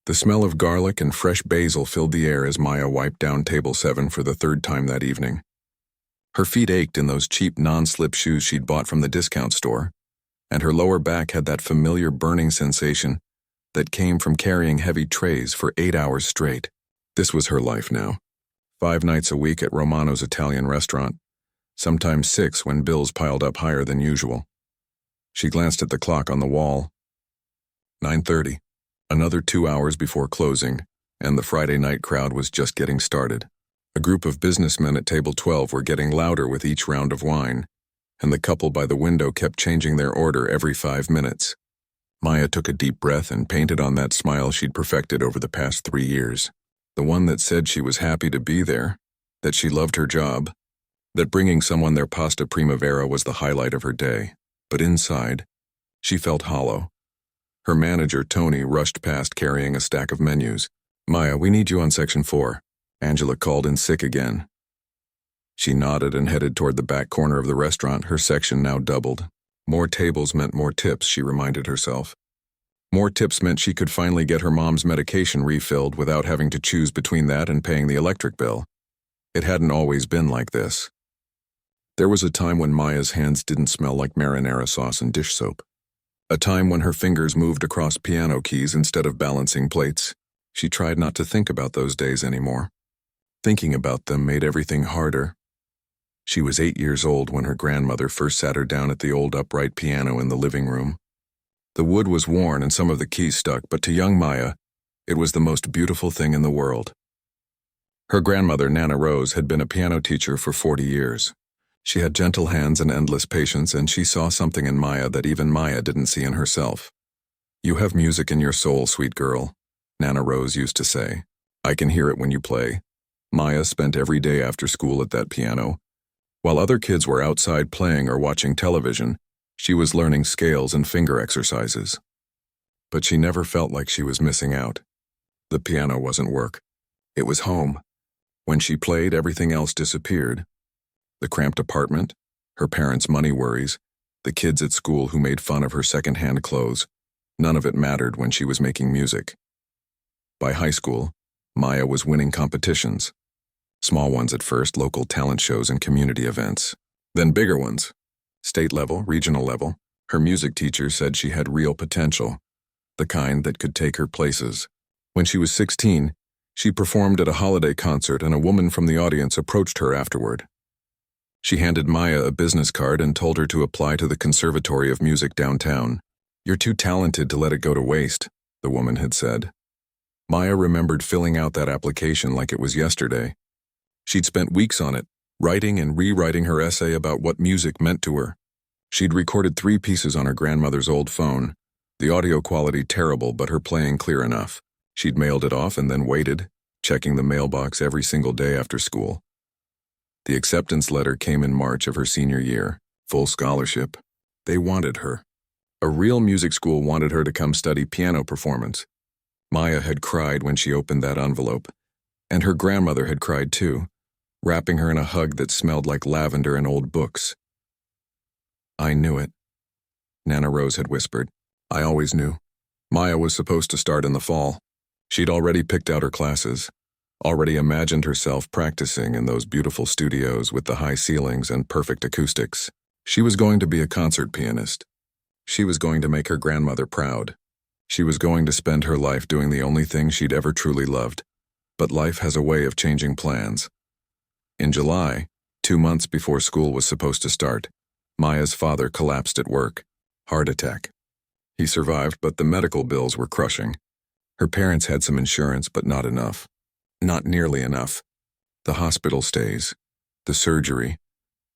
The smell of garlic and fresh basil filled the air as Maya wiped down table 7 for the 3rd time that evening. Her feet ached in those cheap non-slip shoes she'd bought from the discount store, and her lower back had that familiar burning sensation that came from carrying heavy trays for 8 hours straight. This was her life now. 5 nights a week at Romano's Italian restaurant, sometimes 6 when bills piled up higher than usual. She glanced at the clock on the wall. 9:30. Another 2 hours before closing, and the Friday night crowd was just getting started. A group of businessmen at table 12 were getting louder with each round of wine, and the couple by the window kept changing their order every 5 minutes. Maya took a deep breath and painted on that smile she'd perfected over the past 3 years. The one that said she was happy to be there, that she loved her job, that bringing someone their pasta primavera was the highlight of her day. But inside, she felt hollow. Her manager, Tony, rushed past carrying a stack of menus. "Maya, we need you on section 4. Angela called in sick again." She nodded and headed toward the back corner of the restaurant, her section now doubled. More tables meant more tips, she reminded herself. More tips meant she could finally get her mom's medication refilled without having to choose between that and paying the electric bill. It hadn't always been like this. There was a time when Maya's hands didn't smell like marinara sauce and dish soap. A time when her fingers moved across piano keys instead of balancing plates. She tried not to think about those days anymore. Thinking about them made everything harder. She was 8 years old when her grandmother first sat her down at the old upright piano in the living room. The wood was worn and some of the keys stuck, but to young Maya, it was the most beautiful thing in the world. Her grandmother, Nana Rose, had been a piano teacher for 40 years. She had gentle hands and endless patience, and she saw something in Maya that even Maya didn't see in herself. "You have music in your soul, sweet girl," Nana Rose used to say. "I can hear it when you play." Maya spent every day after school at that piano. While other kids were outside playing or watching television, she was learning scales and finger exercises. But she never felt like she was missing out. The piano wasn't work. It was home. When she played, everything else disappeared. The cramped apartment, her parents' money worries, the kids at school who made fun of her second-hand clothes, none of it mattered when she was making music. By high school, Maya was winning competitions. Small ones at first, local talent shows and community events. Then bigger ones, state level, regional level. Her music teacher said she had real potential, the kind that could take her places. When she was 16, she performed at a holiday concert and a woman from the audience approached her afterward. She handed Maya a business card and told her to apply to the Conservatory of Music downtown. "You're too talented to let it go to waste," the woman had said. Maya remembered filling out that application like it was yesterday. She'd spent weeks on it, writing and rewriting her essay about what music meant to her. She'd recorded 3 pieces on her grandmother's old phone, the audio quality terrible but her playing clear enough. She'd mailed it off and then waited, checking the mailbox every single day after school. The acceptance letter came in March of her senior year, full scholarship. They wanted her. A real music school wanted her to come study piano performance. Maya had cried when she opened that envelope, and her grandmother had cried too, wrapping her in a hug that smelled like lavender and old books. "I knew it," Nana Rose had whispered. "I always knew." Maya was supposed to start in the fall. She'd already picked out her classes, already imagined herself practicing in those beautiful studios with the high ceilings and perfect acoustics. She was going to be a concert pianist. She was going to make her grandmother proud. She was going to spend her life doing the only thing she'd ever truly loved. But life has a way of changing plans. In July, 2 months before school was supposed to start, Maya's father collapsed at work. Heart attack. He survived, but the medical bills were crushing. Her parents had some insurance, but not enough. Not nearly enough. The hospital stays, the surgery,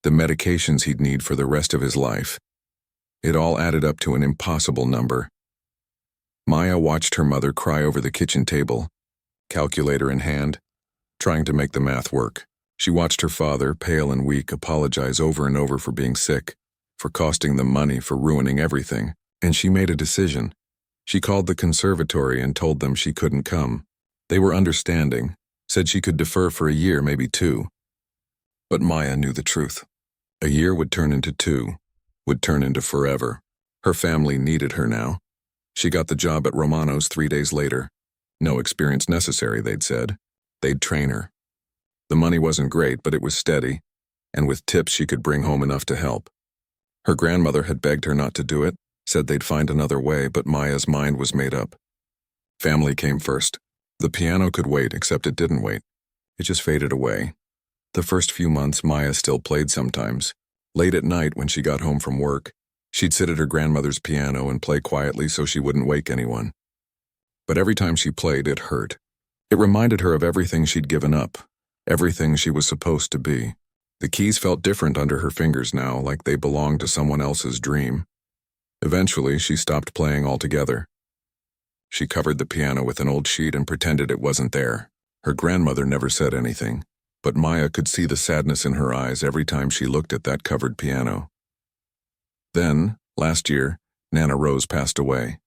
the medications he'd need for the rest of his life. It all added up to an impossible number. Maya watched her mother cry over the kitchen table, calculator in hand, trying to make the math work. She watched her father, pale and weak, apologize over and over for being sick, for costing them money, for ruining everything, and she made a decision. She called the conservatory and told them she couldn't come. They were understanding, said she could defer for a year, maybe 2. But Maya knew the truth. A year would turn into 2, would turn into forever. Her family needed her now. She got the job at Romano's 3 days later. No experience necessary, they'd said. They'd train her. The money wasn't great, but it was steady, and with tips she could bring home enough to help. Her grandmother had begged her not to do it, said they'd find another way, but Maya's mind was made up. Family came first. The piano could wait, except it didn't wait. It just faded away. The first few months, Maya still played sometimes. Late at night, when she got home from work, she'd sit at her grandmother's piano and play quietly so she wouldn't wake anyone. But every time she played, it hurt. It reminded her of everything she'd given up, everything she was supposed to be. The keys felt different under her fingers now, like they belonged to someone else's dream. Eventually, she stopped playing altogether. She covered the piano with an old sheet and pretended it wasn't there. Her grandmother never said anything, but Maya could see the sadness in her eyes every time she looked at that covered piano. Then, last year, Nana Rose passed away.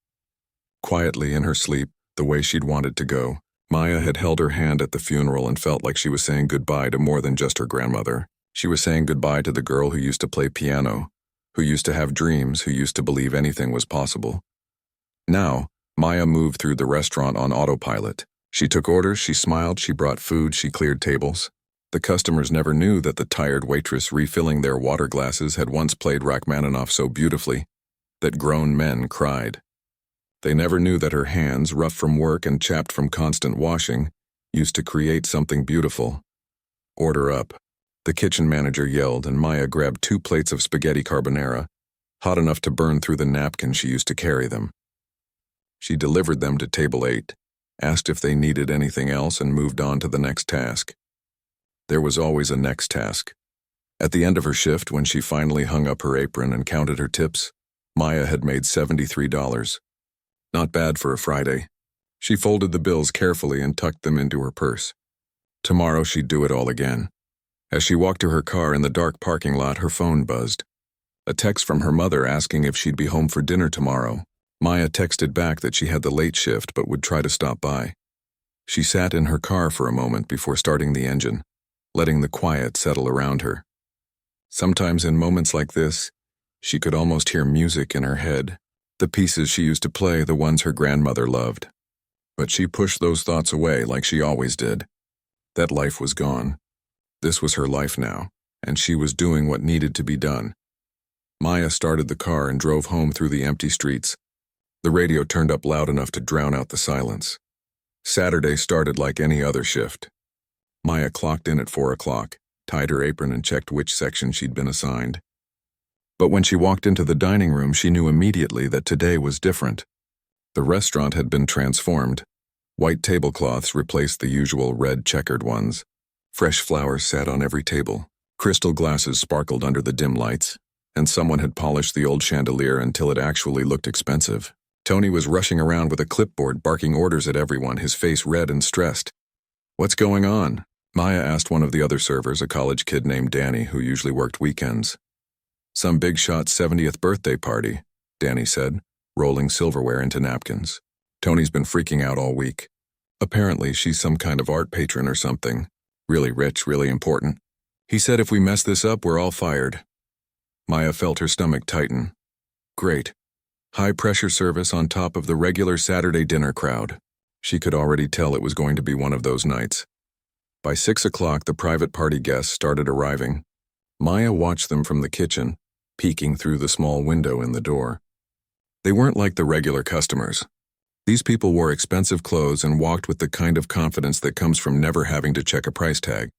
Quietly in her sleep, the way she'd wanted to go, Maya had held her hand at the funeral and felt like she was saying goodbye to more than just her grandmother. She was saying goodbye to the girl who used to play piano, who used to have dreams, who used to believe anything was possible. Now, Maya moved through the restaurant on autopilot. She took orders, she smiled, she brought food, she cleared tables. The customers never knew that the tired waitress refilling their water glasses had once played Rachmaninoff so beautifully that grown men cried. They never knew that her hands, rough from work and chapped from constant washing, used to create something beautiful. Order up. The kitchen manager yelled, and Maya grabbed 2 plates of spaghetti carbonara, hot enough to burn through the napkin she used to carry them. She delivered them to table 8, asked if they needed anything else, and moved on to the next task. There was always a next task. At the end of her shift, when she finally hung up her apron and counted her tips, Maya had made $73. Not bad for a Friday. She folded the bills carefully and tucked them into her purse. Tomorrow she'd do it all again. As she walked to her car in the dark parking lot, her phone buzzed. A text from her mother asking if she'd be home for dinner tomorrow. Maya texted back that she had the late shift but would try to stop by. She sat in her car for a moment before starting the engine, letting the quiet settle around her. Sometimes in moments like this, she could almost hear music in her head, the pieces she used to play, the ones her grandmother loved. But she pushed those thoughts away like she always did. That life was gone. This was her life now, and she was doing what needed to be done. Maya started the car and drove home through the empty streets. The radio turned up loud enough to drown out the silence. Saturday started like any other shift. Maya clocked in at 4 o'clock, tied her apron and checked which section she'd been assigned. But when she walked into the dining room, she knew immediately that today was different. The restaurant had been transformed. White tablecloths replaced the usual red checkered ones. Fresh flowers sat on every table. Crystal glasses sparkled under the dim lights, and someone had polished the old chandelier until it actually looked expensive. Tony was rushing around with a clipboard, barking orders at everyone, his face red and stressed. "What's going on?" Maya asked one of the other servers, a college kid named Danny who usually worked weekends. "Some big shot 70th birthday party," Danny said, rolling silverware into napkins. "Tony's been freaking out all week. Apparently she's some kind of art patron or something. Really rich, really important. He said if we mess this up, we're all fired." Maya felt her stomach tighten. Great. High-pressure service on top of the regular Saturday dinner crowd. She could already tell it was going to be one of those nights. By 6 o'clock, the private party guests started arriving. Maya watched them from the kitchen, peeking through the small window in the door. They weren't like the regular customers. These people wore expensive clothes and walked with the kind of confidence that comes from never having to check a price tag.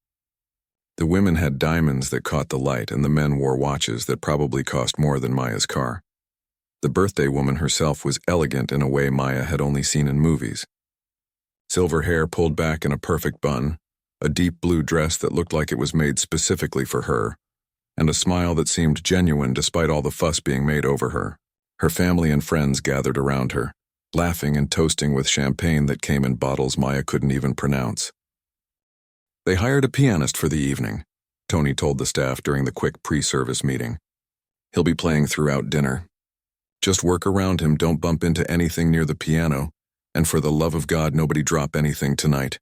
The women had diamonds that caught the light, and the men wore watches that probably cost more than Maya's car. The birthday woman herself was elegant in a way Maya had only seen in movies. Silver hair pulled back in a perfect bun, a deep blue dress that looked like it was made specifically for her, and a smile that seemed genuine despite all the fuss being made over her. Her family and friends gathered around her, laughing and toasting with champagne that came in bottles Maya couldn't even pronounce. They hired a pianist for the evening, Tony told the staff during the quick pre-service meeting. He'll be playing throughout dinner. Just work around him, don't bump into anything near the piano, and for the love of God, nobody drop anything tonight.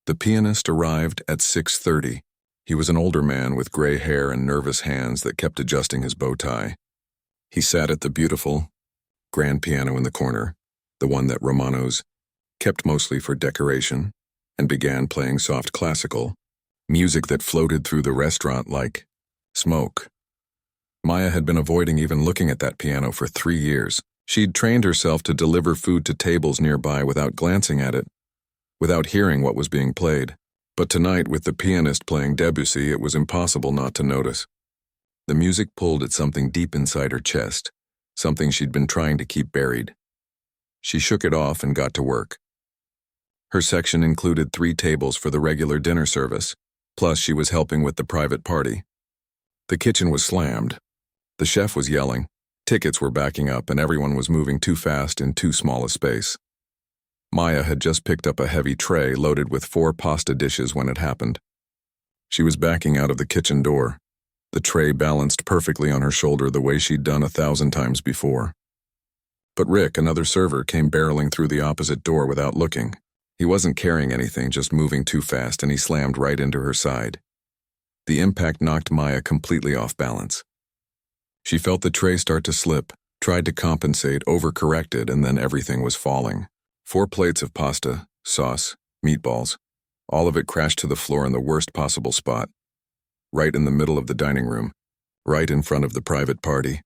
The pianist arrived at 6:30. He was an older man with gray hair and nervous hands that kept adjusting his bow tie. He sat at the beautiful, grand piano in the corner, the one that Romano's kept mostly for decoration, and began playing soft classical, music that floated through the restaurant like smoke. Maya had been avoiding even looking at that piano for 3 years. She'd trained herself to deliver food to tables nearby without glancing at it, without hearing what was being played. But tonight, with the pianist playing Debussy, it was impossible not to notice. The music pulled at something deep inside her chest, something she'd been trying to keep buried. She shook it off and got to work. Her section included 3 tables for the regular dinner service, plus she was helping with the private party. The kitchen was slammed. The chef was yelling, tickets were backing up, and everyone was moving too fast in too small a space. Maya had just picked up a heavy tray loaded with 4 pasta dishes when it happened. She was backing out of the kitchen door, the tray balanced perfectly on her shoulder the way she'd done 1,000 times before. But Rick, another server, came barreling through the opposite door without looking. He wasn't carrying anything, just moving too fast, and he slammed right into her side. The impact knocked Maya completely off balance. She felt the tray start to slip, tried to compensate, overcorrected, and then everything was falling. 4 plates of pasta, sauce, meatballs, all of it crashed to the floor in the worst possible spot. Right in the middle of the dining room, right in front of the private party.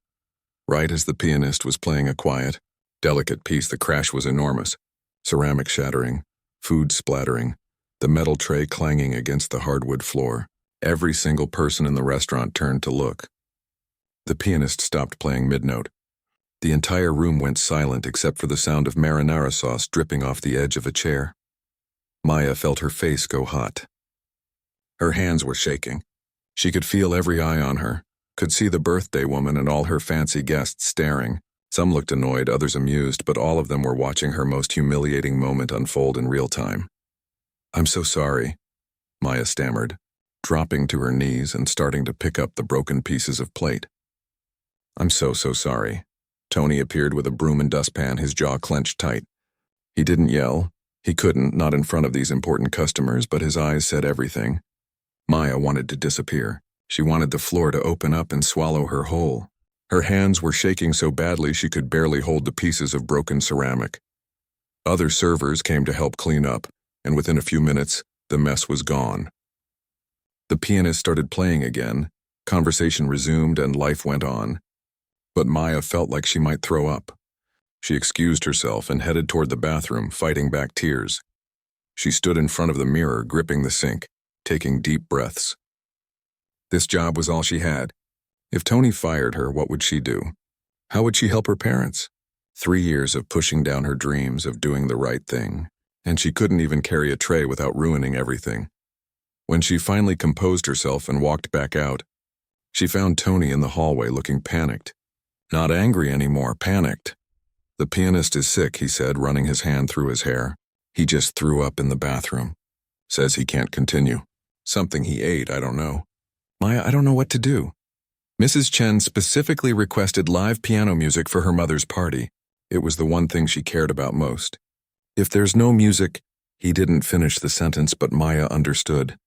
Right as the pianist was playing a quiet, delicate piece, the crash was enormous. Ceramic shattering, food splattering, the metal tray clanging against the hardwood floor. Every single person in the restaurant turned to look. The pianist stopped playing mid-note. The entire room went silent except for the sound of marinara sauce dripping off the edge of a chair. Maya felt her face go hot. Her hands were shaking. She could feel every eye on her, could see the birthday woman and all her fancy guests staring. Some looked annoyed, others amused, but all of them were watching her most humiliating moment unfold in real time. "I'm so sorry," Maya stammered, dropping to her knees and starting to pick up the broken pieces of plate. "I'm so sorry." Tony appeared with a broom and dustpan, his jaw clenched tight. He didn't yell. He couldn't, not in front of these important customers, but his eyes said everything. Maya wanted to disappear. She wanted the floor to open up and swallow her whole. Her hands were shaking so badly she could barely hold the pieces of broken ceramic. Other servers came to help clean up, and within a few minutes, the mess was gone. The pianist started playing again, conversation resumed, and life went on. But Maya felt like she might throw up. She excused herself and headed toward the bathroom, fighting back tears. She stood in front of the mirror, gripping the sink, taking deep breaths. This job was all she had. If Tony fired her, what would she do? How would she help her parents? 3 years of pushing down her dreams, of doing the right thing, and she couldn't even carry a tray without ruining everything. When she finally composed herself and walked back out, she found Tony in the hallway looking panicked. Not angry anymore, panicked. "The pianist is sick," he said, running his hand through his hair. "He just threw up in the bathroom. Says he can't continue. Something he ate, I don't know." "Maya, I don't know what to do." Mrs. Chen specifically requested live piano music for her mother's party. It was the one thing she cared about most. "If there's no music—" He didn't finish the sentence, but Maya understood.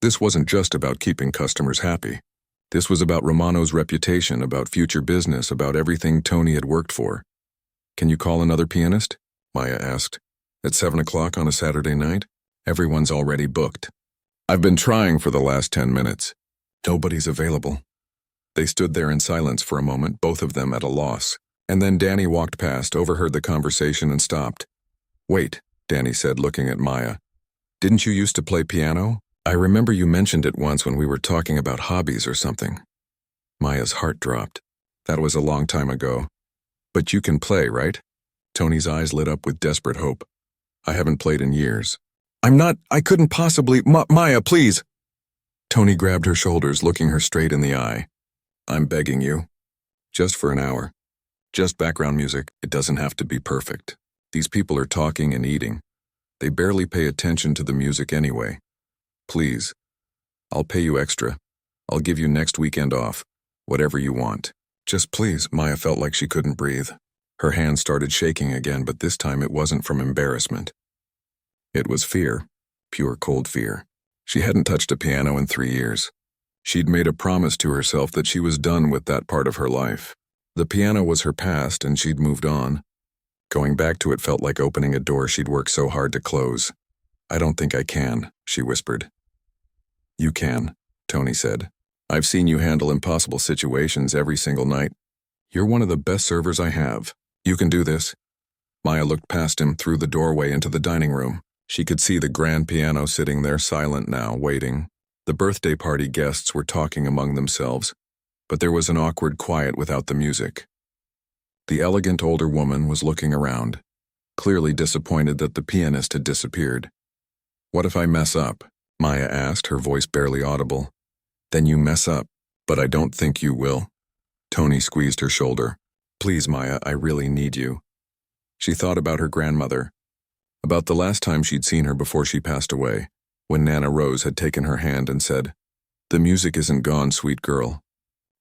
This wasn't just about keeping customers happy. This was about Romano's reputation, about future business, about everything Tony had worked for. "Can you call another pianist?" Maya asked. "At 7 o'clock on a Saturday night? Everyone's already booked." "I've been trying for the last 10 minutes. Nobody's available." They stood there in silence for a moment, both of them at a loss. And then Danny walked past, overheard the conversation, and stopped. "Wait," Danny said, looking at Maya. "Didn't you used to play piano? I remember you mentioned it once when we were talking about hobbies or something." Maya's heart dropped. That was a long time ago. "But you can play, right?" Tony's eyes lit up with desperate hope. "I haven't played in years." I couldn't possibly— Maya, please!" Tony grabbed her shoulders, looking her straight in the eye. "I'm begging you. Just for an hour. Just background music. It doesn't have to be perfect. These people are talking and eating. They barely pay attention to the music anyway. Please. I'll pay you extra. I'll give you next weekend off. Whatever you want. Just please." Maya felt like she couldn't breathe. Her hands started shaking again, but this time it wasn't from embarrassment. It was fear. Pure cold fear. She hadn't touched a piano in 3 years. She'd made a promise to herself that she was done with that part of her life. The piano was her past and she'd moved on. Going back to it felt like opening a door she'd worked so hard to close. "I don't think I can," she whispered. "You can," Tony said. "I've seen you handle impossible situations every single night. You're one of the best servers I have. You can do this." Maya looked past him through the doorway into the dining room. She could see the grand piano sitting there silent now, waiting. The birthday party guests were talking among themselves, but there was an awkward quiet without the music. The elegant older woman was looking around, clearly disappointed that the pianist had disappeared. "What if I mess up?" Maya asked, her voice barely audible. "Then you mess up, but I don't think you will." Tony squeezed her shoulder. "Please, Maya, I really need you." She thought about her grandmother, about the last time she'd seen her before she passed away, when Nana Rose had taken her hand and said, "The music isn't gone, sweet girl.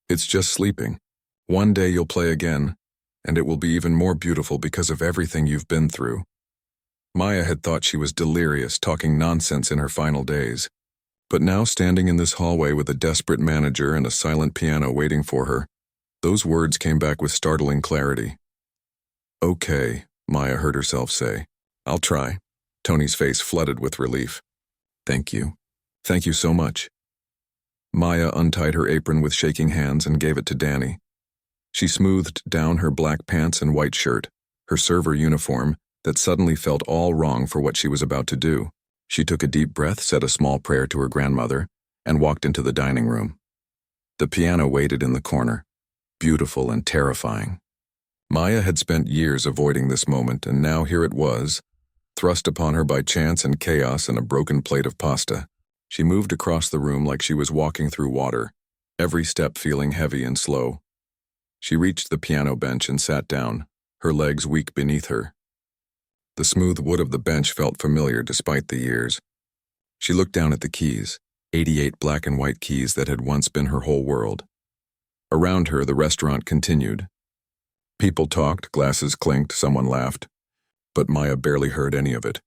It's just sleeping. One day you'll play again, and it will be even more beautiful because of everything you've been through." Maya had thought she was delirious, talking nonsense in her final days. But now, standing in this hallway with a desperate manager and a silent piano waiting for her, those words came back with startling clarity. "Okay," Maya heard herself say. "I'll try." Tony's face flooded with relief. "Thank you. Thank you so much." Maya untied her apron with shaking hands and gave it to Danny. She smoothed down her black pants and white shirt, her server uniform, that suddenly felt all wrong for what she was about to do. She took a deep breath, said a small prayer to her grandmother, and walked into the dining room. The piano waited in the corner, beautiful and terrifying. Maya had spent years avoiding this moment, and now here it was, thrust upon her by chance and chaos and a broken plate of pasta. She moved across the room like she was walking through water, every step feeling heavy and slow. She reached the piano bench and sat down, her legs weak beneath her. The smooth wood of the bench felt familiar despite the years. She looked down at the keys, 88 black and white keys that had once been her whole world. Around her, the restaurant continued. People talked, glasses clinked, someone laughed. But Maya barely heard any of it.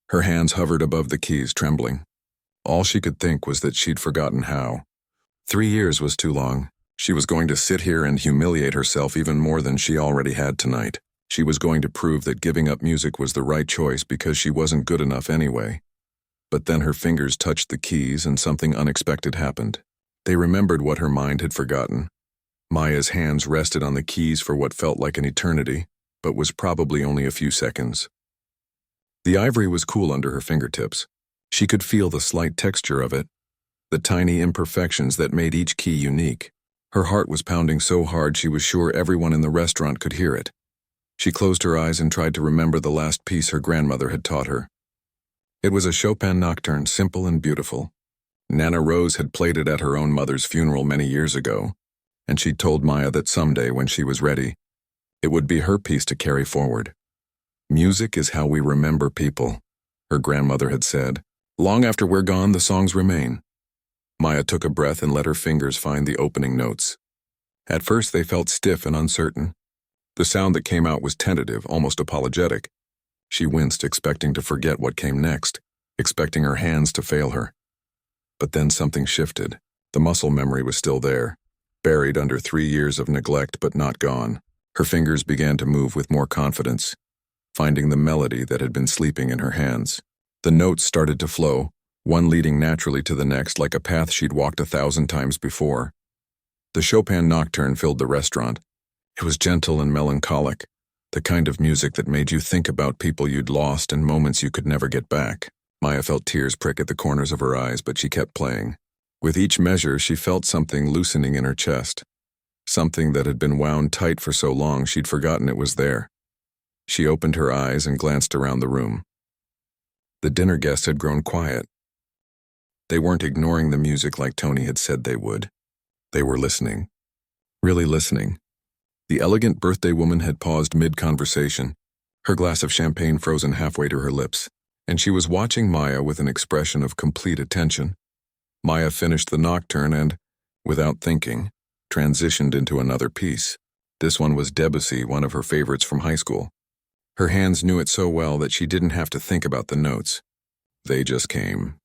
Her hands hovered above the keys, trembling. All she could think was that she'd forgotten how. 3 years was too long. She was going to sit here and humiliate herself even more than she already had tonight. She was going to prove that giving up music was the right choice because she wasn't good enough anyway. But then her fingers touched the keys and something unexpected happened. They remembered what her mind had forgotten. Maya's hands rested on the keys for what felt like an eternity, but was probably only a few seconds. The ivory was cool under her fingertips. She could feel the slight texture of it, the tiny imperfections that made each key unique. Her heart was pounding so hard she was sure everyone in the restaurant could hear it. She closed her eyes and tried to remember the last piece her grandmother had taught her. It was a Chopin nocturne, simple and beautiful. Nana Rose had played it at her own mother's funeral many years ago, and she'd told Maya that someday, when she was ready, it would be her piece to carry forward. "Music is how we remember people," her grandmother had said. "Long after we're gone, the songs remain." Maya took a breath and let her fingers find the opening notes. At first they felt stiff and uncertain. The sound that came out was tentative, almost apologetic. She winced, expecting to forget what came next, expecting her hands to fail her. But then something shifted. The muscle memory was still there, buried under 3 years of neglect but not gone. Her fingers began to move with more confidence, finding the melody that had been sleeping in her hands. The notes started to flow, one leading naturally to the next like a path she'd walked 1,000 times before. The Chopin nocturne filled the restaurant. It was gentle and melancholic, the kind of music that made you think about people you'd lost and moments you could never get back. Maya felt tears prick at the corners of her eyes, but she kept playing. With each measure, she felt something loosening in her chest, something that had been wound tight for so long she'd forgotten it was there. She opened her eyes and glanced around the room. The dinner guests had grown quiet. They weren't ignoring the music like Tony had said they would. They were listening. Really listening. The elegant birthday woman had paused mid-conversation, her glass of champagne frozen halfway to her lips, and she was watching Maya with an expression of complete attention. Maya finished the nocturne and, without thinking, transitioned into another piece. This one was Debussy, one of her favorites from high school. Her hands knew it so well that she didn't have to think about the notes. They just came.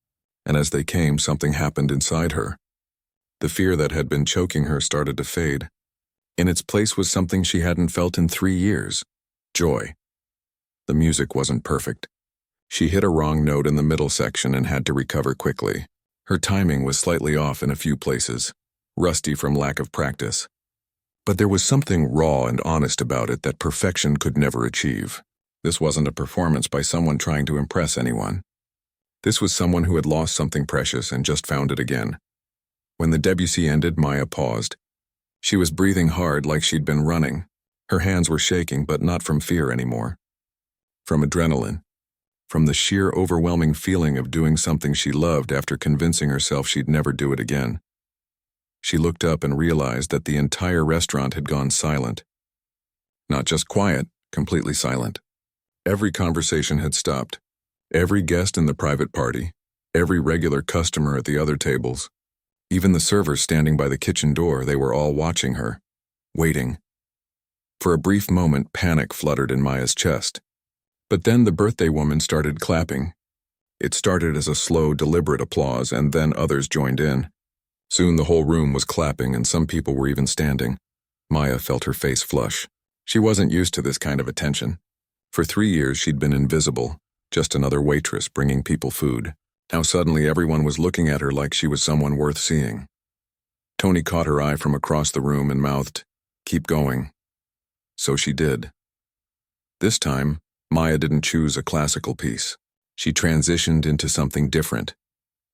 And as they came, something happened inside her. The fear that had been choking her started to fade. In its place was something she hadn't felt in 3 years. Joy. The music wasn't perfect. She hit a wrong note in the middle section and had to recover quickly. Her timing was slightly off in a few places, rusty from lack of practice. But there was something raw and honest about it that perfection could never achieve. This wasn't a performance by someone trying to impress anyone. This was someone who had lost something precious and just found it again. When the Debussy ended, Maya paused. She was breathing hard like she'd been running. Her hands were shaking, but not from fear anymore. From adrenaline. From the sheer overwhelming feeling of doing something she loved after convincing herself she'd never do it again. She looked up and realized that the entire restaurant had gone silent. Not just quiet, completely silent. Every conversation had stopped. Every guest in the private party, every regular customer at the other tables, even the servers standing by the kitchen door, they were all watching her, waiting. For a brief moment, panic fluttered in Maya's chest. But then the birthday woman started clapping. It started as a slow, deliberate applause, and then others joined in. Soon the whole room was clapping, and some people were even standing. Maya felt her face flush. She wasn't used to this kind of attention. For 3 years she'd been invisible, just another waitress bringing people food. Now suddenly everyone was looking at her like she was someone worth seeing. Tony caught her eye from across the room and mouthed, "Keep going." So she did. This time, Maya didn't choose a classical piece. She transitioned into something different,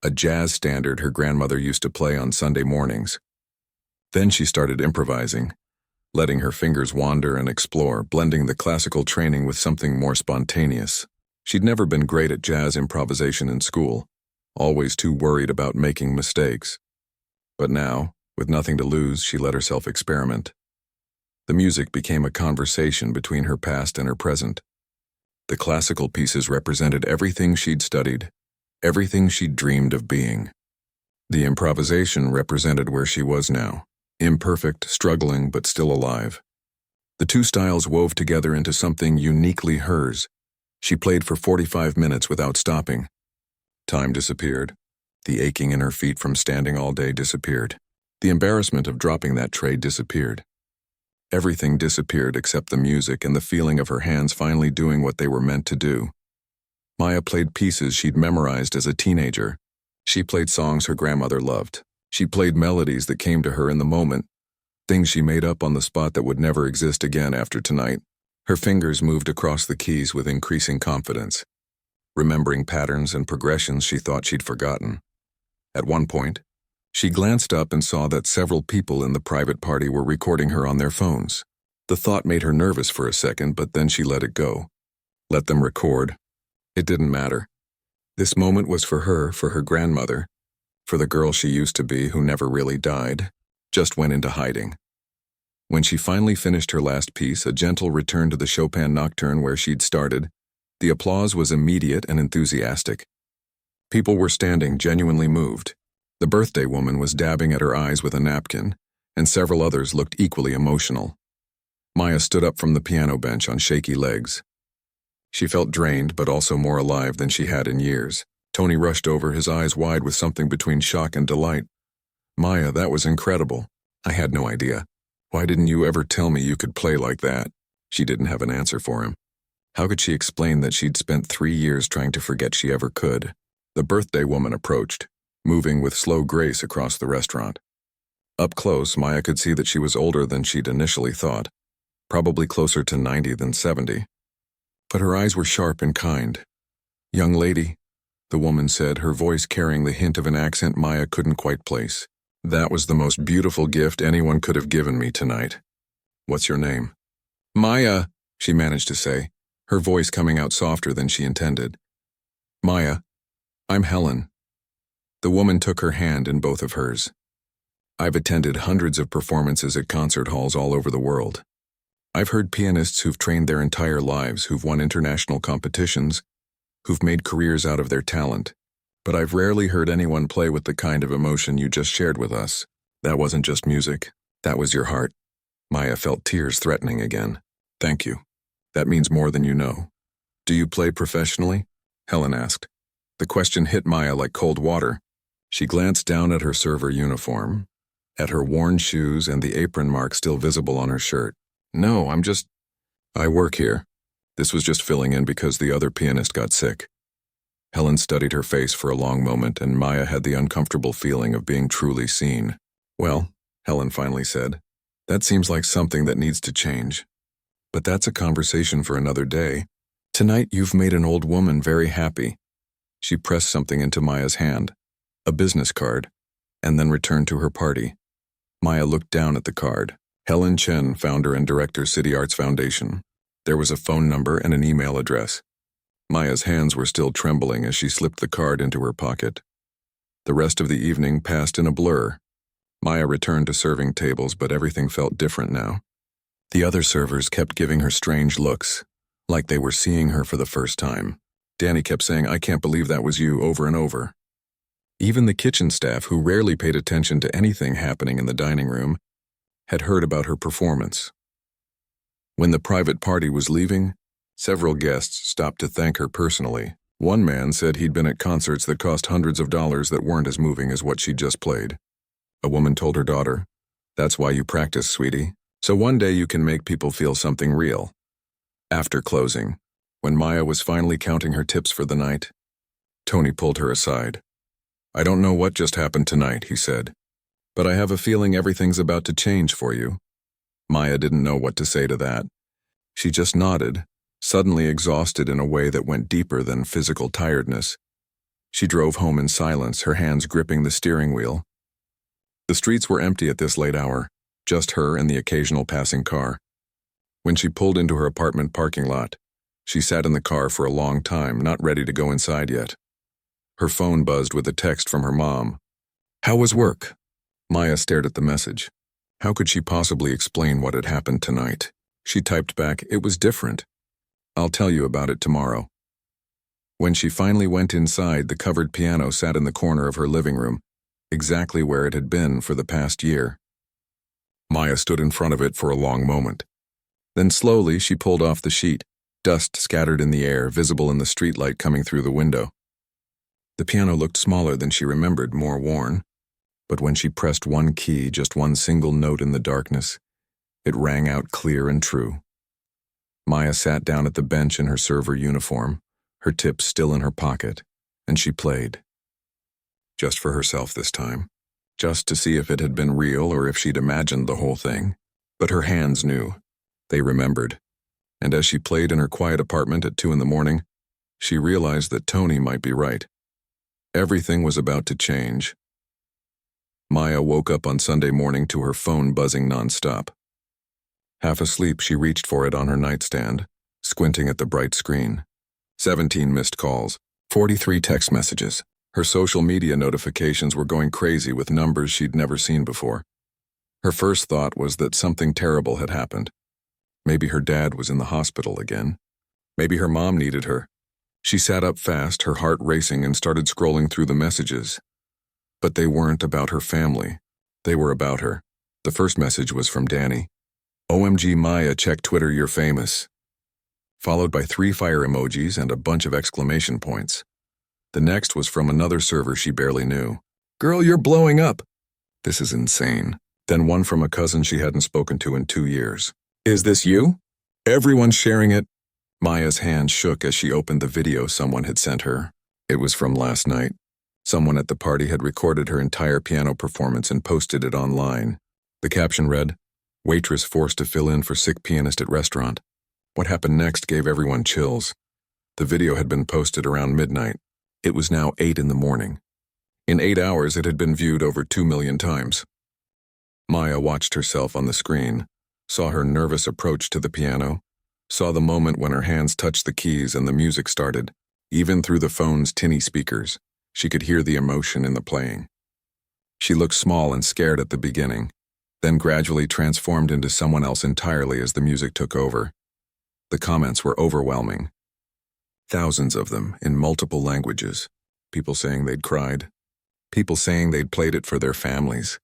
a jazz standard her grandmother used to play on Sunday mornings. Then she started improvising, letting her fingers wander and explore, blending the classical training with something more spontaneous. She'd never been great at jazz improvisation in school, always too worried about making mistakes. But now, with nothing to lose, she let herself experiment. The music became a conversation between her past and her present. The classical pieces represented everything she'd studied, everything she'd dreamed of being. The improvisation represented where she was now, imperfect, struggling, but still alive. The two styles wove together into something uniquely hers. She played for 45 minutes without stopping. Time disappeared. The aching in her feet from standing all day disappeared. The embarrassment of dropping that tray disappeared. Everything disappeared except the music and the feeling of her hands finally doing what they were meant to do. Maya played pieces she'd memorized as a teenager. She played songs her grandmother loved. She played melodies that came to her in the moment, things she made up on the spot that would never exist again after tonight. Her fingers moved across the keys with increasing confidence, remembering patterns and progressions she thought she'd forgotten. At one point, she glanced up and saw that several people in the private party were recording her on their phones. The thought made her nervous for a second, but then she let it go. Let them record. It didn't matter. This moment was for her grandmother, for the girl she used to be who never really died, just went into hiding. When she finally finished her last piece, a gentle return to the Chopin nocturne where she'd started, the applause was immediate and enthusiastic. People were standing, genuinely moved. The birthday woman was dabbing at her eyes with a napkin, and several others looked equally emotional. Maya stood up from the piano bench on shaky legs. She felt drained, but also more alive than she had in years. Tony rushed over, his eyes wide with something between shock and delight. "Maya, that was incredible. I had no idea. Why didn't you ever tell me you could play like that?" She didn't have an answer for him. How could she explain that she'd spent 3 years trying to forget she ever could? The birthday woman approached, moving with slow grace across the restaurant. Up close, Maya could see that she was older than she'd initially thought, probably closer to 90 than 70. But her eyes were sharp and kind. "Young lady," the woman said, her voice carrying the hint of an accent Maya couldn't quite place. "That was the most beautiful gift anyone could have given me tonight. What's your name?" "Maya," she managed to say, her voice coming out softer than she intended. "Maya, I'm Helen." The woman took her hand in both of hers. "I've attended hundreds of performances at concert halls all over the world. I've heard pianists who've trained their entire lives, who've won international competitions, who've made careers out of their talent. But I've rarely heard anyone play with the kind of emotion you just shared with us. That wasn't just music. That was your heart." Maya felt tears threatening again. "Thank you. That means more than you know." "Do you play professionally?" Helen asked. The question hit Maya like cold water. She glanced down at her server uniform, at her worn shoes and the apron mark still visible on her shirt. "No, I work here." This was just filling in because the other pianist got sick. Helen studied her face for a long moment, and Maya had the uncomfortable feeling of being truly seen. Well, Helen finally said, that seems like something that needs to change. But that's a conversation for another day. Tonight you've made an old woman very happy. She pressed something into Maya's hand, a business card, and then returned to her party. Maya looked down at the card. Helen Chen, founder and director, City Arts Foundation. There was a phone number and an email address. Maya's hands were still trembling as she slipped the card into her pocket. The rest of the evening passed in a blur. Maya returned to serving tables, but everything felt different now. The other servers kept giving her strange looks, like they were seeing her for the first time. Danny kept saying, "I can't believe that was you," over and over. Even the kitchen staff, who rarely paid attention to anything happening in the dining room, had heard about her performance. When the private party was leaving, several guests stopped to thank her personally. One man said he'd been at concerts that cost hundreds of dollars that weren't as moving as what she'd just played. A woman told her daughter, "That's why you practice, sweetie, so one day you can make people feel something real." After closing, when Maya was finally counting her tips for the night, Tony pulled her aside. "I don't know what just happened tonight," he said, "but I have a feeling everything's about to change for you." Maya didn't know what to say to that. She just nodded, suddenly exhausted in a way that went deeper than physical tiredness. She drove home in silence, her hands gripping the steering wheel. The streets were empty at this late hour, just her and the occasional passing car. When she pulled into her apartment parking lot, she sat in the car for a long time, not ready to go inside yet. Her phone buzzed with a text from her mom. "How was work?" Maya stared at the message. How could she possibly explain what had happened tonight? She typed back, "It was different. I'll tell you about it tomorrow." When she finally went inside, the covered piano sat in the corner of her living room, exactly where it had been for the past year. Maya stood in front of it for a long moment. Then slowly she pulled off the sheet, dust scattered in the air, visible in the streetlight coming through the window. The piano looked smaller than she remembered, more worn. But when she pressed one key, just one single note in the darkness, it rang out clear and true. Maya sat down at the bench in her server uniform, her tips still in her pocket, and she played. Just for herself this time. Just to see if it had been real or if she'd imagined the whole thing. But her hands knew. They remembered. And as she played in her quiet apartment at 2 a.m, she realized that Tony might be right. Everything was about to change. Maya woke up on Sunday morning to her phone buzzing nonstop. Half asleep, she reached for it on her nightstand, squinting at the bright screen. 17 missed calls, 43 text messages. Her social media notifications were going crazy with numbers she'd never seen before. Her first thought was that something terrible had happened. Maybe her dad was in the hospital again. Maybe her mom needed her. She sat up fast, her heart racing, and started scrolling through the messages. But they weren't about her family. They were about her. The first message was from Danny. "OMG Maya, check Twitter, you're famous." Followed by 3 fire emojis and a bunch of exclamation points. The next was from another server she barely knew. "Girl, you're blowing up." This is insane. Then one from a cousin she hadn't spoken to in 2 years. "Is this you? Everyone's sharing it." Maya's hand shook as she opened the video someone had sent her. It was from last night. Someone at the party had recorded her entire piano performance and posted it online. The caption read, "Waitress forced to fill in for sick pianist at restaurant." What happened next gave everyone chills. The video had been posted around midnight. It was now 8 a.m. In 8 hours, it had been viewed over 2 million times. Maya watched herself on the screen, saw her nervous approach to the piano, saw the moment when her hands touched the keys and the music started. Even through the phone's tinny speakers, she could hear the emotion in the playing. She looked small and scared at the beginning, then gradually transformed into someone else entirely as the music took over. The comments were overwhelming. Thousands of them, in multiple languages. People saying they'd cried. People saying they'd played it for their families.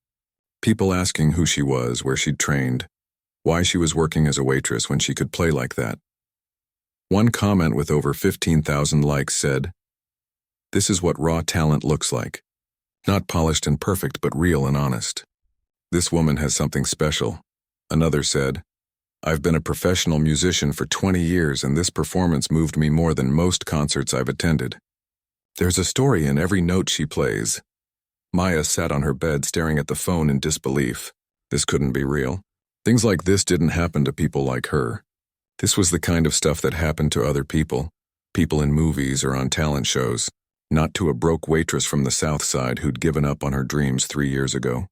People asking who she was, where she'd trained, why she was working as a waitress when she could play like that. One comment with over 15,000 likes said, "This is what raw talent looks like. Not polished and perfect, but real and honest. This woman has something special." Another said, I've been a professional musician for 20 years, and this performance moved me more than most concerts I've attended. There's a story in every note she plays. Maya sat on her bed staring at the phone in disbelief. This couldn't be real. Things like this didn't happen to people like her. This was the kind of stuff that happened to other people in movies or on talent shows, not to a broke waitress from the South Side who'd given up on her dreams 3 years ago.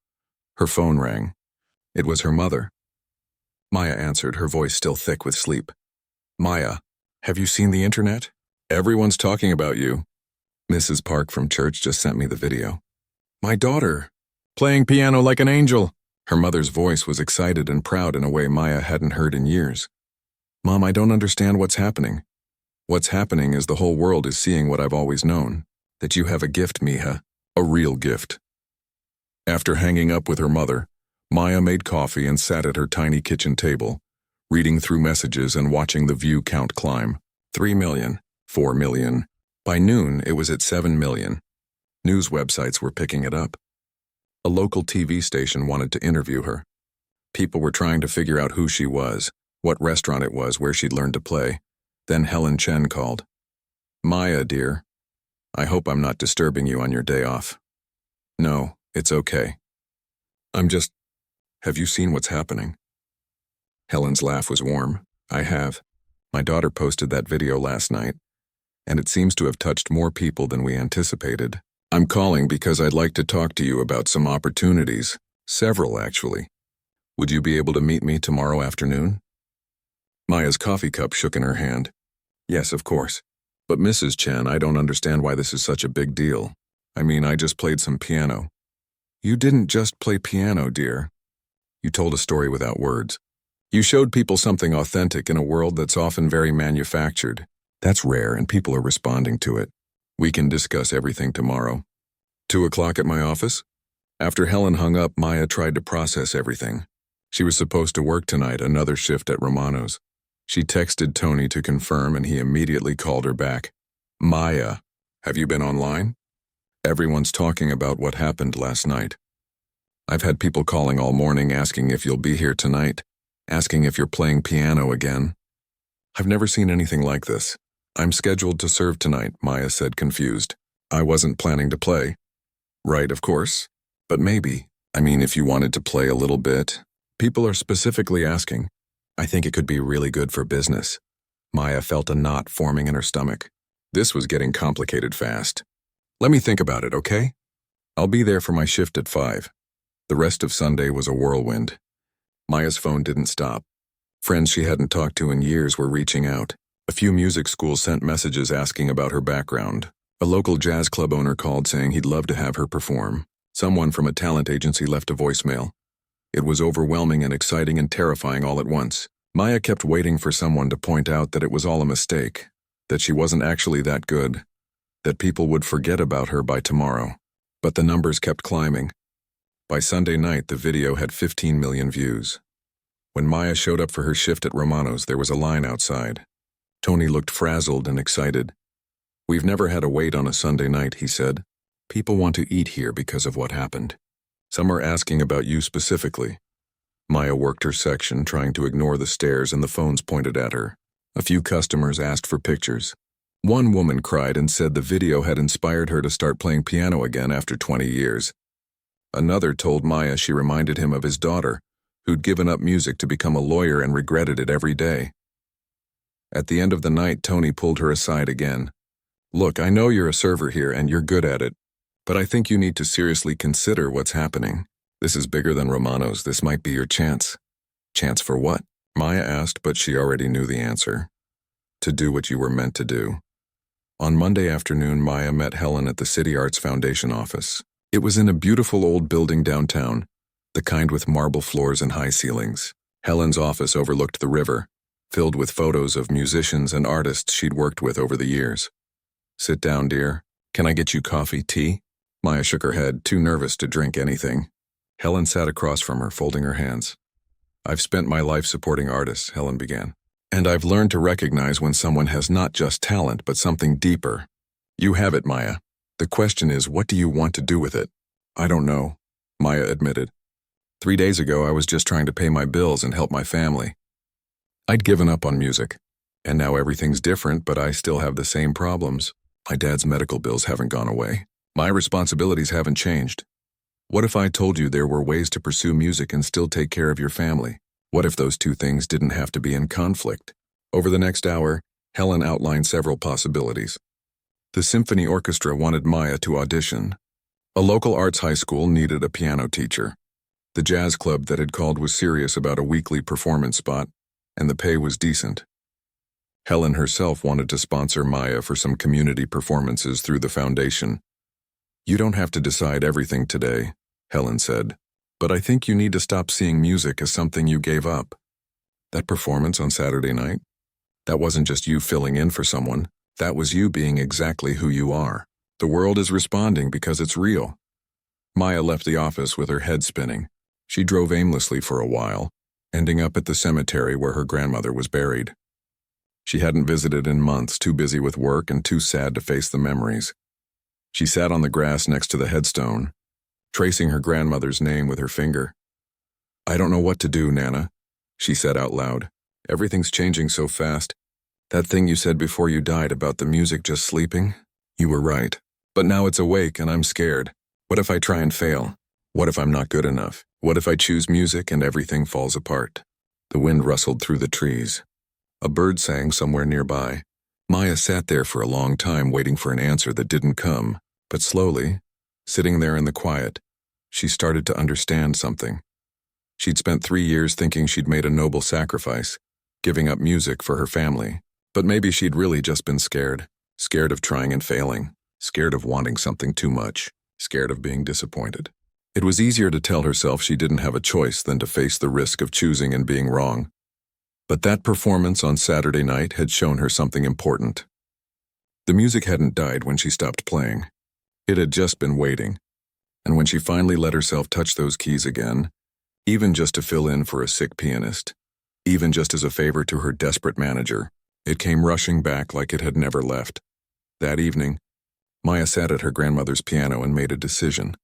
Her phone rang. It was her mother. Maya answered, her voice still thick with sleep. "Maya, have you seen the internet? Everyone's talking about you. Mrs. Park from church just sent me the video. My daughter, playing piano like an angel." Her mother's voice was excited and proud in a way Maya hadn't heard in years. "Mom, I don't understand what's happening. What's happening is the whole world is seeing what I've always known, that you have a gift, Mija, a real gift." After hanging up with her mother, Maya made coffee and sat at her tiny kitchen table, reading through messages and watching the view count climb. 3 million, 4 million. By noon, it was at 7 million. News websites were picking it up. A local TV station wanted to interview her. People were trying to figure out who she was, what restaurant it was where she'd learned to play. Then Helen Chen called. "Maya, dear, I hope I'm not disturbing you on your day off." "No, it's okay. Have you seen what's happening?" Helen's laugh was warm. "I have. My daughter posted that video last night, and it seems to have touched more people than we anticipated. I'm calling because I'd like to talk to you about some opportunities. Several, actually. Would you be able to meet me tomorrow afternoon?" Maya's coffee cup shook in her hand. "Yes, of course. But Mrs. Chen, I don't understand why this is such a big deal. I mean, I just played some piano." "You didn't just play piano, dear. You told a story without words. You showed people something authentic in a world that's often very manufactured. That's rare, and people are responding to it. We can discuss everything tomorrow. 2 o'clock at my office?" After Helen hung up, Maya tried to process everything. She was supposed to work tonight, another shift at Romano's. She texted Tony to confirm, and he immediately called her back. "Maya, have you been online? Everyone's talking about what happened last night. I've had people calling all morning asking if you'll be here tonight, asking if you're playing piano again. I've never seen anything like this. I'm scheduled to serve tonight," Maya said, confused. "I wasn't planning to play." "Right, of course. But maybe. I mean, if you wanted to play a little bit. People are specifically asking. I think it could be really good for business." Maya felt a knot forming in her stomach. This was getting complicated fast. "Let me think about it, okay? I'll be there for my shift at 5. The rest of Sunday was a whirlwind. Maya's phone didn't stop. Friends she hadn't talked to in years were reaching out. A few music schools sent messages asking about her background. A local jazz club owner called saying he'd love to have her perform. Someone from a talent agency left a voicemail. It was overwhelming and exciting and terrifying all at once. Maya kept waiting for someone to point out that it was all a mistake, that she wasn't actually that good, that people would forget about her by tomorrow. But the numbers kept climbing. By Sunday night, the video had 15 million views. When Maya showed up for her shift at Romano's, there was a line outside. Tony looked frazzled and excited. "We've never had a wait on a Sunday night," he said. "People want to eat here because of what happened. Some are asking about you specifically." Maya worked her section, trying to ignore the stares and the phones pointed at her. A few customers asked for pictures. One woman cried and said the video had inspired her to start playing piano again after 20 years. Another told Maya she reminded him of his daughter, who'd given up music to become a lawyer and regretted it every day. At the end of the night, Tony pulled her aside again. "Look, I know you're a server here and you're good at it, but I think you need to seriously consider what's happening. This is bigger than Romano's. This might be your chance." "Chance for what?" Maya asked, but she already knew the answer. "To do what you were meant to do." On Monday afternoon, Maya met Helen at the City Arts Foundation office. It was in a beautiful old building downtown, the kind with marble floors and high ceilings. Helen's office overlooked the river, filled with photos of musicians and artists she'd worked with over the years. "Sit down, dear. Can I get you coffee, tea?" Maya shook her head, too nervous to drink anything. Helen sat across from her, folding her hands. "I've spent my life supporting artists," Helen began. "And I've learned to recognize when someone has not just talent, but something deeper. You have it, Maya. The question is, what do you want to do with it?" "I don't know," Maya admitted. 3 days ago, I was just trying to pay my bills and help my family. I'd given up on music. And now everything's different, but I still have the same problems. My dad's medical bills haven't gone away. My responsibilities haven't changed. What if I told you there were ways to pursue music and still take care of your family? What if those two things didn't have to be in conflict? Over the next hour, Helen outlined several possibilities. The symphony orchestra wanted Maya to audition. A local arts high school needed a piano teacher. The jazz club that had called was serious about a weekly performance spot, and the pay was decent. Helen herself wanted to sponsor Maya for some community performances through the foundation. "You don't have to decide everything today," Helen said, "but I think you need to stop seeing music as something you gave up." That performance on Saturday night? That wasn't just you filling in for someone. That was you being exactly who you are. The world is responding because it's real. Maya left the office with her head spinning. She drove aimlessly for a while, ending up at the cemetery where her grandmother was buried. She hadn't visited in months, too busy with work and too sad to face the memories. She sat on the grass next to the headstone, tracing her grandmother's name with her finger. "I don't know what to do, Nana," she said out loud. "Everything's changing so fast. That thing you said before you died about the music just sleeping, you were right. But now it's awake and I'm scared. What if I try and fail? What if I'm not good enough? What if I choose music and everything falls apart?" The wind rustled through the trees. A bird sang somewhere nearby. Maya sat there for a long time waiting for an answer that didn't come, but slowly, sitting there in the quiet, she started to understand something. She'd spent 3 years thinking she'd made a noble sacrifice, giving up music for her family. But maybe she'd really just been scared. Scared of trying and failing. Scared of wanting something too much. Scared of being disappointed. It was easier to tell herself she didn't have a choice than to face the risk of choosing and being wrong. But that performance on Saturday night had shown her something important. The music hadn't died when she stopped playing. It had just been waiting. And when she finally let herself touch those keys again, even just to fill in for a sick pianist, even just as a favor to her desperate manager, it came rushing back like it had never left. That evening, Maya sat at her grandmother's piano and made a decision.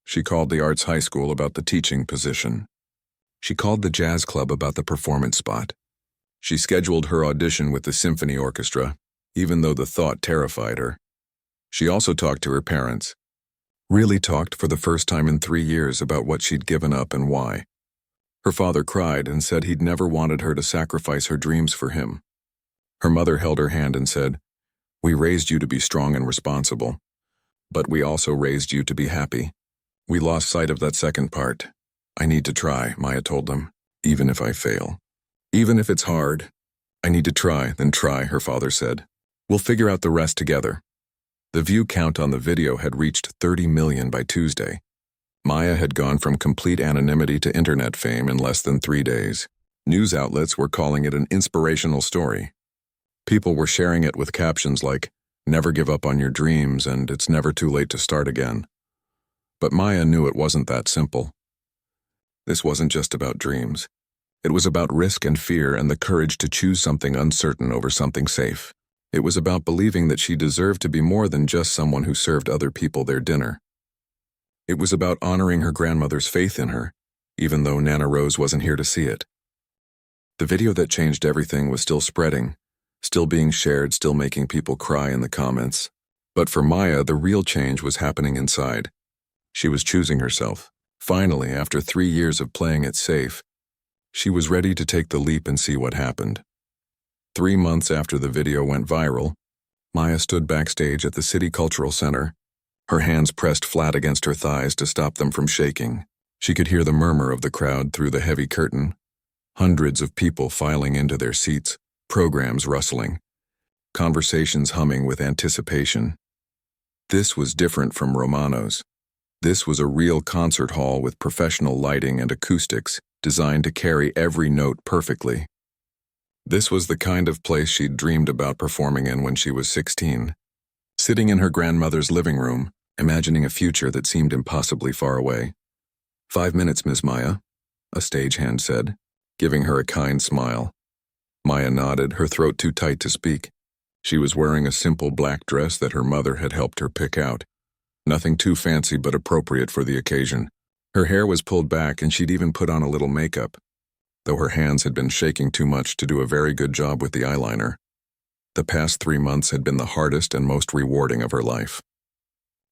She called the arts high school about the teaching position. She called the jazz club about the performance spot. She scheduled her audition with the symphony orchestra, even though the thought terrified her. She also talked to her parents. Really talked for the first time in 3 years about what she'd given up and why. Her father cried and said he'd never wanted her to sacrifice her dreams for him. Her mother held her hand and said, "We raised you to be strong and responsible, but we also raised you to be happy." We lost sight of that second part. "I need to try," Maya told them, "even if I fail. Even if it's hard. I need to try, then try," her father said. "We'll figure out the rest together." The view count on the video had reached 30 million by Tuesday. Maya had gone from complete anonymity to internet fame in less than 3 days. News outlets were calling it an inspirational story. People were sharing it with captions like, "Never give up on your dreams," and "It's never too late to start again." But Maya knew it wasn't that simple. This wasn't just about dreams. It was about risk and fear and the courage to choose something uncertain over something safe. It was about believing that she deserved to be more than just someone who served other people their dinner. It was about honoring her grandmother's faith in her, even though Nana Rose wasn't here to see it. The video that changed everything was still spreading, still being shared, still making people cry in the comments. But for Maya, the real change was happening inside. She was choosing herself. Finally, after 3 years of playing it safe, she was ready to take the leap and see what happened. 3 months after the video went viral, Maya stood backstage at the City Cultural Center, her hands pressed flat against her thighs to stop them from shaking. She could hear the murmur of the crowd through the heavy curtain, hundreds of people filing into their seats, programs rustling, conversations humming with anticipation. This was different from Romano's. This was a real concert hall with professional lighting and acoustics designed to carry every note perfectly. This was the kind of place she'd dreamed about performing in when she was 16. Sitting in her grandmother's living room, imagining a future that seemed impossibly far away. "5 minutes, Miss Maya," a stagehand said, giving her a kind smile. Maya nodded, her throat too tight to speak. She was wearing a simple black dress that her mother had helped her pick out. Nothing too fancy but appropriate for the occasion. Her hair was pulled back and she'd even put on a little makeup. though her hands had been shaking too much to do a very good job with the eyeliner. The past 3 months had been the hardest and most rewarding of her life.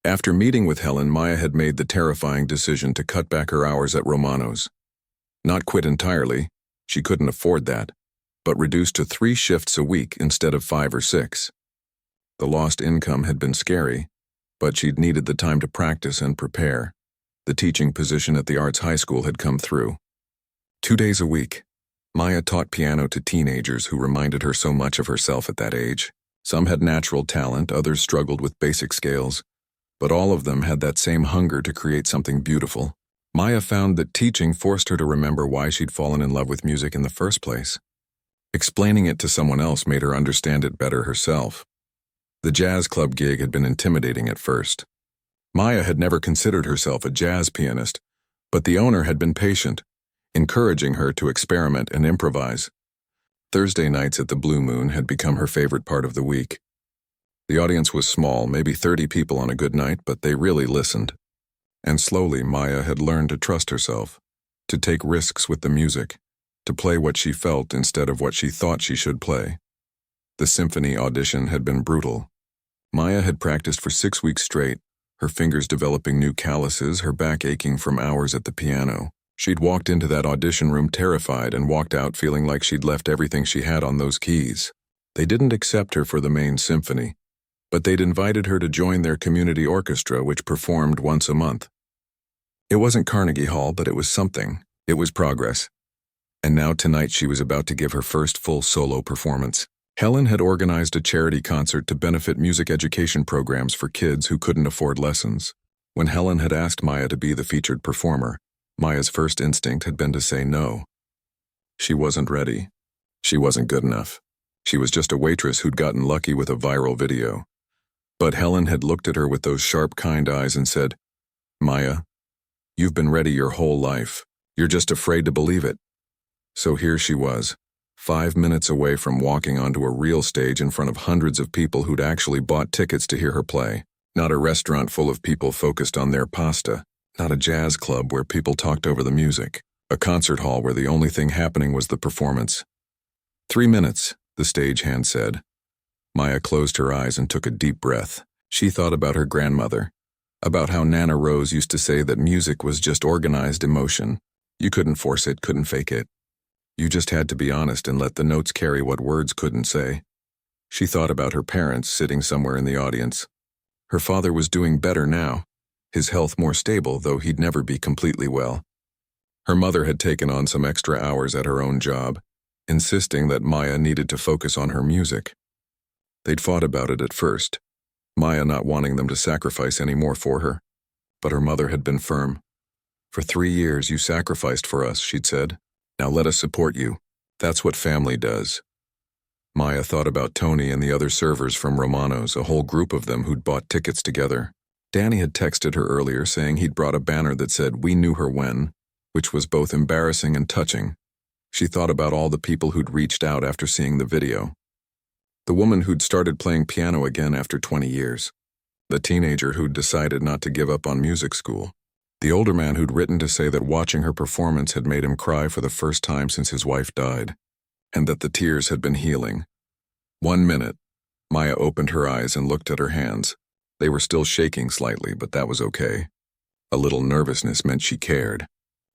After meeting with Helen, Maya had made the terrifying decision to cut back her hours at Romano's. Not quit entirely, she couldn't afford that, but reduce to 3 shifts a week instead of 5 or 6. The lost income had been scary, but she'd needed the time to practice and prepare. The teaching position at the arts high school had come through. 2 days a week, Maya taught piano to teenagers who reminded her so much of herself at that age. Some had natural talent, others struggled with basic scales, but all of them had that same hunger to create something beautiful. Maya found that teaching forced her to remember why she'd fallen in love with music in the first place. Explaining it to someone else made her understand it better herself. The jazz club gig had been intimidating at first. Maya had never considered herself a jazz pianist, but the owner had been patient, encouraging her to experiment and improvise. Thursday nights at the Blue Moon had become her favorite part of the week. The audience was small, maybe 30 people on a good night, but they really listened. And slowly Maya had learned to trust herself, to take risks with the music, to play what she felt instead of what she thought she should play. The symphony audition had been brutal. Maya had practiced for 6 weeks straight, her fingers developing new calluses, her back aching from hours at the piano. She'd walked into that audition room terrified and walked out feeling like she'd left everything she had on those keys. They didn't accept her for the main symphony, but they'd invited her to join their community orchestra, which performed once a month. It wasn't Carnegie Hall, but it was something. It was progress. And now tonight she was about to give her first full solo performance. Helen had organized a charity concert to benefit music education programs for kids who couldn't afford lessons. When Helen had asked Maya to be the featured performer, Maya's first instinct had been to say no. She wasn't ready. She wasn't good enough. She was just a waitress who'd gotten lucky with a viral video. But Helen had looked at her with those sharp, kind eyes and said, "Maya, you've been ready your whole life. You're just afraid to believe it." So here she was, 5 minutes away from walking onto a real stage in front of hundreds of people who'd actually bought tickets to hear her play. Not a restaurant full of people focused on their pasta. Not a jazz club where people talked over the music. A concert hall where the only thing happening was the performance. 3 minutes, the stagehand said. Maya closed her eyes and took a deep breath. She thought about her grandmother, about how Nana Rose used to say that music was just organized emotion. You couldn't force it, couldn't fake it. You just had to be honest and let the notes carry what words couldn't say. She thought about her parents sitting somewhere in the audience. Her father was doing better now, his health more stable, though he'd never be completely well. Her mother had taken on some extra hours at her own job, insisting that Maya needed to focus on her music. They'd fought about it at first, Maya not wanting them to sacrifice any more for her. But her mother had been firm. "For 3 years you sacrificed for us," she'd said. "Now let us support you. That's what family does." Maya thought about Tony and the other servers from Romano's, a whole group of them who'd bought tickets together. Danny had texted her earlier saying he'd brought a banner that said, "We knew her when," which was both embarrassing and touching. She thought about all the people who'd reached out after seeing the video. The woman who'd started playing piano again after 20 years. The teenager who'd decided not to give up on music school. The older man who'd written to say that watching her performance had made him cry for the first time since his wife died, and that the tears had been healing. 1 minute, Maya opened her eyes and looked at her hands. They were still shaking slightly, but that was okay. A little nervousness meant she cared.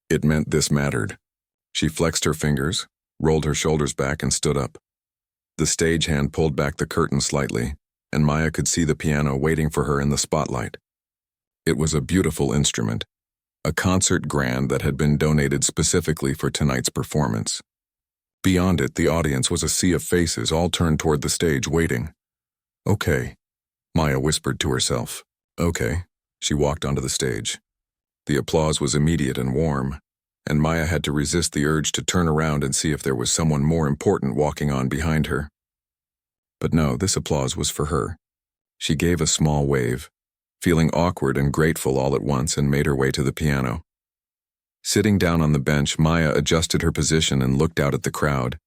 It meant this mattered. She flexed her fingers, rolled her shoulders back, and stood up. The stagehand pulled back the curtain slightly, and Maya could see the piano waiting for her in the spotlight. It was a beautiful instrument, a concert grand that had been donated specifically for tonight's performance. Beyond it, the audience was a sea of faces all turned toward the stage waiting. "Okay," Maya whispered to herself. "Okay." She walked onto the stage. The applause was immediate and warm, and Maya had to resist the urge to turn around and see if there was someone more important walking on behind her. But no, this applause was for her. She gave a small wave, feeling awkward and grateful all at once, and made her way to the piano. Sitting down on the bench, Maya adjusted her position and looked out at the crowd.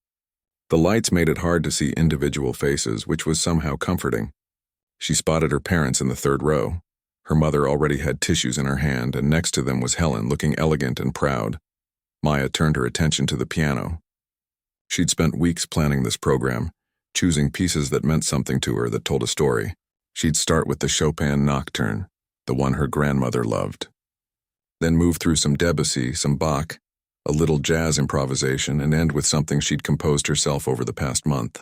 The lights made it hard to see individual faces, which was somehow comforting. She spotted her parents in the 3rd row. Her mother already had tissues in her hand, and next to them was Helen, looking elegant and proud. Maya turned her attention to the piano. She'd spent weeks planning this program, choosing pieces that meant something to her, that told a story. She'd start with the Chopin Nocturne, the one her grandmother loved. Then move through some Debussy, some Bach, a little jazz improvisation, and end with something she'd composed herself over the past month.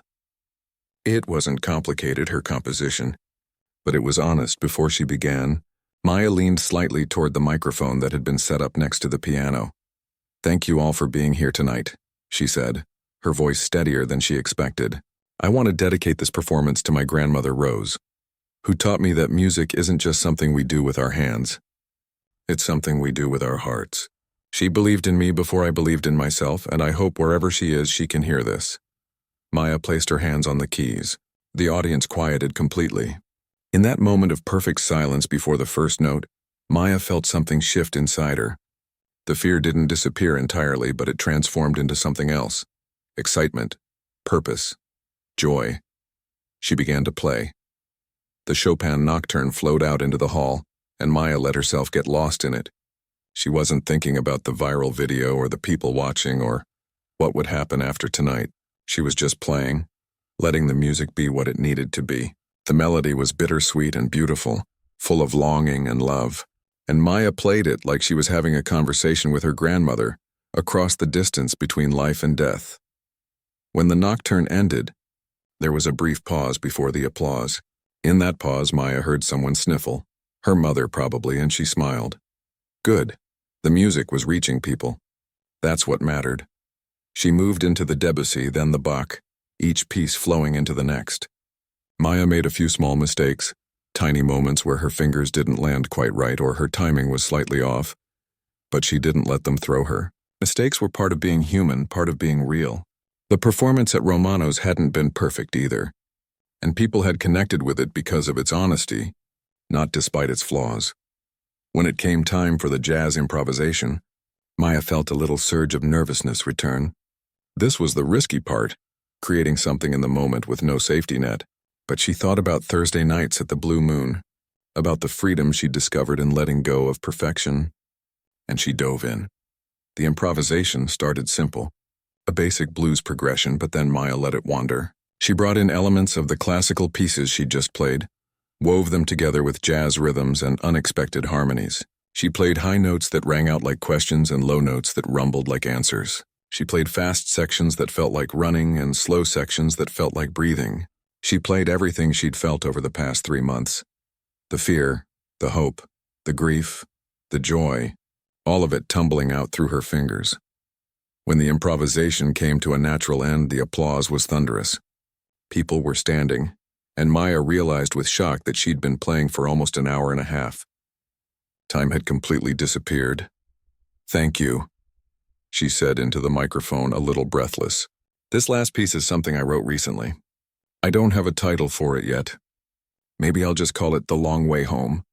It wasn't complicated, her composition, but it was honest. Before she began, Maya leaned slightly toward the microphone that had been set up next to the piano. "Thank you all for being here tonight," she said, her voice steadier than she expected. "I want to dedicate this performance to my grandmother Rose, who taught me that music isn't just something we do with our hands. It's something we do with our hearts. She believed in me before I believed in myself, and I hope wherever she is, she can hear this." Maya placed her hands on the keys. The audience quieted completely. In that moment of perfect silence before the first note, Maya felt something shift inside her. The fear didn't disappear entirely, but it transformed into something else. Excitement, purpose, joy. She began to play. The Chopin Nocturne flowed out into the hall, and Maya let herself get lost in it. She wasn't thinking about the viral video or the people watching or what would happen after tonight. She was just playing, letting the music be what it needed to be. The melody was bittersweet and beautiful, full of longing and love, and Maya played it like she was having a conversation with her grandmother across the distance between life and death. When the nocturne ended, there was a brief pause before the applause. In that pause, Maya heard someone sniffle. Her mother, probably, and she smiled. Good. The music was reaching people. That's what mattered. She moved into the Debussy, then the Bach, each piece flowing into the next. Maya made a few small mistakes, tiny moments where her fingers didn't land quite right or her timing was slightly off, but she didn't let them throw her. Mistakes were part of being human, part of being real. The performance at Romano's hadn't been perfect either, and people had connected with it because of its honesty, not despite its flaws. When it came time for the jazz improvisation, Maya felt a little surge of nervousness return. This was the risky part, creating something in the moment with no safety net. But she thought about Thursday nights at the Blue Moon, about the freedom she'd discovered in letting go of perfection, and she dove in. The improvisation started simple, a basic blues progression, but then Maya let it wander. She brought in elements of the classical pieces she'd just played, wove them together with jazz rhythms and unexpected harmonies. She played high notes that rang out like questions and low notes that rumbled like answers. She played fast sections that felt like running and slow sections that felt like breathing. She played everything she'd felt over the past 3 months. The fear, the hope, the grief, the joy, all of it tumbling out through her fingers. When the improvisation came to a natural end, the applause was thunderous. People were standing, and Maya realized with shock that she'd been playing for almost an hour and a half. Time had completely disappeared. "Thank you," she said into the microphone, a little breathless. "This last piece is something I wrote recently. I don't have a title for it yet. Maybe I'll just call it The Long Way Home.